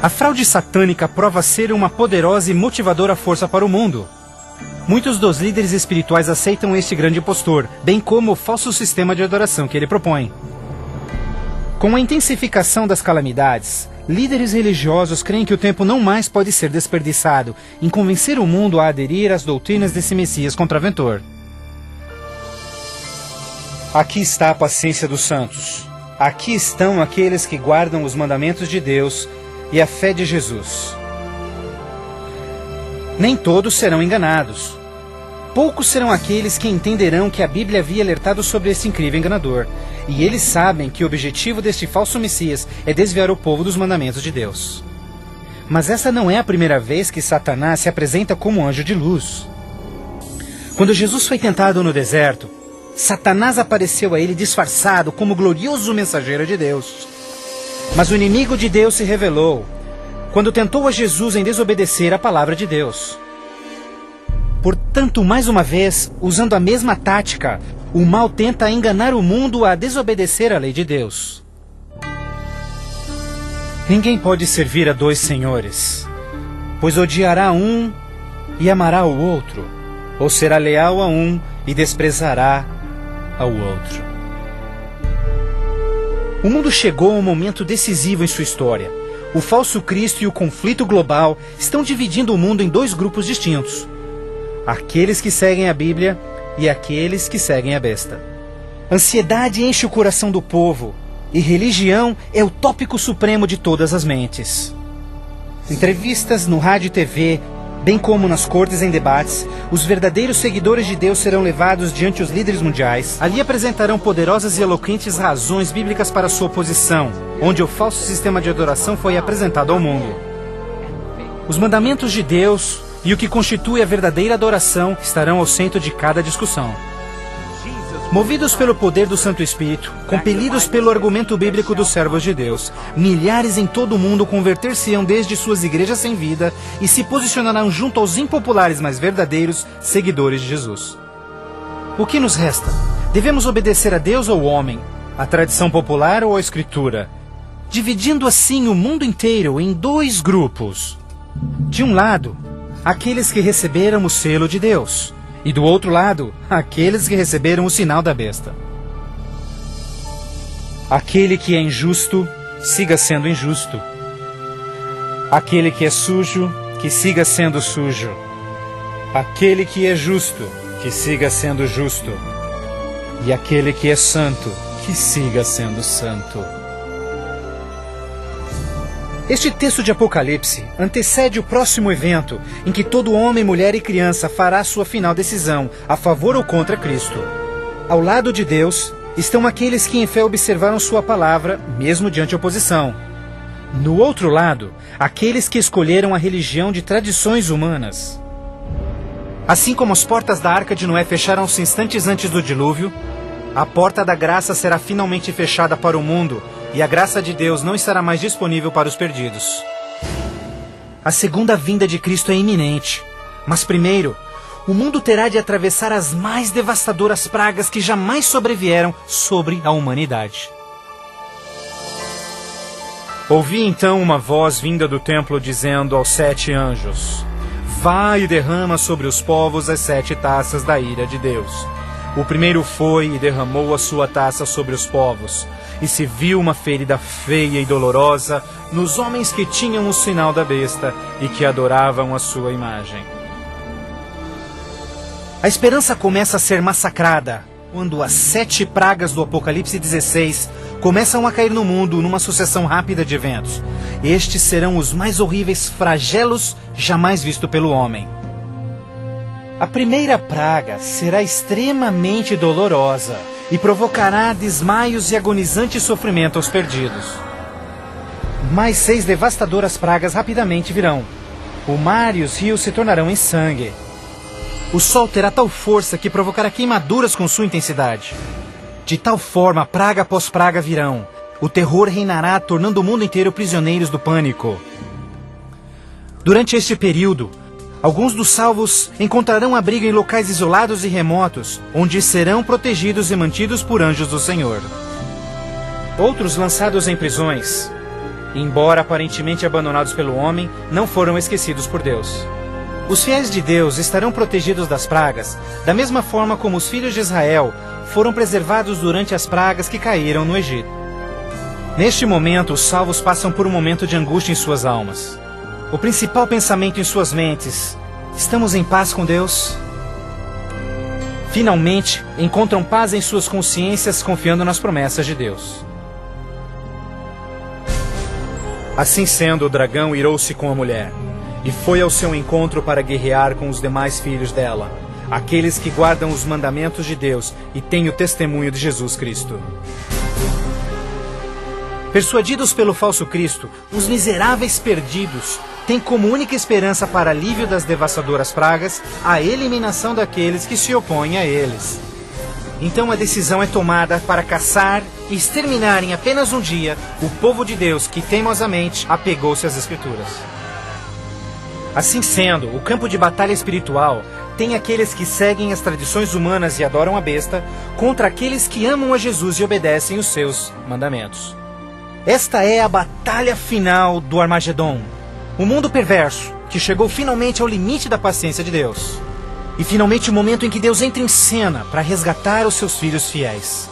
A fraude satânica prova ser uma poderosa e motivadora força para o mundo. Muitos dos líderes espirituais aceitam este grande impostor, bem como o falso sistema de adoração que ele propõe. Com a intensificação das calamidades, líderes religiosos creem que o tempo não mais pode ser desperdiçado em convencer o mundo a aderir às doutrinas desse Messias contraventor. Aqui está a paciência dos santos. Aqui estão aqueles que guardam os mandamentos de Deus e a fé de Jesus. Nem todos serão enganados. Poucos serão aqueles que entenderão que a Bíblia havia alertado sobre esse incrível enganador, e eles sabem que o objetivo deste falso Messias é desviar o povo dos mandamentos de Deus. Mas essa não é a primeira vez que Satanás se apresenta como anjo de luz. Quando Jesus foi tentado no deserto, Satanás apareceu a ele disfarçado como glorioso mensageiro de Deus. Mas o inimigo de Deus se revelou quando tentou a Jesus em desobedecer a palavra de Deus. Portanto, mais uma vez, usando a mesma tática, o mal tenta enganar o mundo a desobedecer a lei de Deus. Ninguém pode servir a dois senhores, pois odiará um e amará o outro, ou será leal a um e desprezará ao outro. O mundo chegou a um momento decisivo em sua história. O falso Cristo e o conflito global estão dividindo o mundo em dois grupos distintos: aqueles que seguem a Bíblia e aqueles que seguem a besta. Ansiedade enche o coração do povo, e religião é o tópico supremo de todas as mentes. Entrevistas no rádio e TV, bem como nas cortes em debates, os verdadeiros seguidores de Deus serão levados diante os líderes mundiais. Ali apresentarão poderosas e eloquentes razões bíblicas para sua oposição, onde o falso sistema de adoração foi apresentado ao mundo. Os mandamentos de Deus e o que constitui a verdadeira adoração estarão ao centro de cada discussão. Movidos pelo poder do Santo Espírito, compelidos pelo argumento bíblico dos servos de Deus, milhares em todo o mundo converter-se-ão desde suas igrejas sem vida e se posicionarão junto aos impopulares, mas verdadeiros seguidores de Jesus. O que nos resta? Devemos obedecer a Deus ou ao homem, à tradição popular ou à Escritura, dividindo assim o mundo inteiro em dois grupos. De um lado, aqueles que receberam o selo de Deus, e do outro lado, aqueles que receberam o sinal da besta. Aquele que é injusto, siga sendo injusto. Aquele que é sujo, que siga sendo sujo. Aquele que é justo, que siga sendo justo. E aquele que é santo, que siga sendo santo. Este texto de Apocalipse antecede o próximo evento em que todo homem, mulher e criança fará sua final decisão, a favor ou contra Cristo. Ao lado de Deus estão aqueles que em fé observaram sua palavra, mesmo diante oposição. No outro lado, aqueles que escolheram a religião de tradições humanas. Assim como as portas da Arca de Noé fecharam-se instantes antes do dilúvio, a porta da graça será finalmente fechada para o mundo, e a graça de Deus não estará mais disponível para os perdidos. A segunda vinda de Cristo é iminente, mas primeiro, o mundo terá de atravessar as mais devastadoras pragas que jamais sobrevieram sobre a humanidade. Ouvi então uma voz vinda do templo dizendo aos 7 anjos: Vai e derrama sobre os povos as 7 taças da ira de Deus. O primeiro foi e derramou a sua taça sobre os povos, e se viu uma ferida feia e dolorosa nos homens que tinham o sinal da besta e que adoravam a sua imagem. A esperança começa a ser massacrada quando as 7 pragas do Apocalipse 16 começam a cair no mundo numa sucessão rápida de eventos. Estes serão os mais horríveis flagelos jamais vistos pelo homem. A primeira praga será extremamente dolorosa e provocará desmaios e agonizante sofrimento aos perdidos. Mais 6 devastadoras pragas rapidamente virão. O mar e os rios se tornarão em sangue. O sol terá tal força que provocará queimaduras com sua intensidade. De tal forma, praga após praga virão. O terror reinará, tornando o mundo inteiro prisioneiros do pânico. Durante este período, alguns dos salvos encontrarão abrigo em locais isolados e remotos, onde serão protegidos e mantidos por anjos do Senhor. Outros lançados em prisões. embora aparentemente abandonados pelo homem, não foram esquecidos por Deus. Os fiéis de Deus estarão protegidos das pragas, da mesma forma como os filhos de Israel foram preservados durante as pragas que caíram no Egito. Neste momento, os salvos passam por um momento de angústia em suas almas. O principal pensamento em suas mentes: estamos em paz com Deus? Finalmente, encontram paz em suas consciências confiando nas promessas de Deus. Assim sendo, o dragão irou-se com a mulher e foi ao seu encontro para guerrear com os demais filhos dela, aqueles que guardam os mandamentos de Deus e têm o testemunho de Jesus Cristo. Persuadidos pelo falso Cristo, os miseráveis perdidos têm como única esperança para alívio das devastadoras pragas a eliminação daqueles que se opõem a eles. Então a decisão é tomada para caçar e exterminar em apenas um dia o povo de Deus que teimosamente apegou-se às Escrituras. Assim sendo, o campo de batalha espiritual tem aqueles que seguem as tradições humanas e adoram a besta contra aqueles que amam a Jesus e obedecem os seus mandamentos. Esta é a batalha final do Armagedon, o mundo perverso que chegou finalmente ao limite da paciência de Deus. E finalmente o momento em que Deus entra em cena para resgatar os seus filhos fiéis.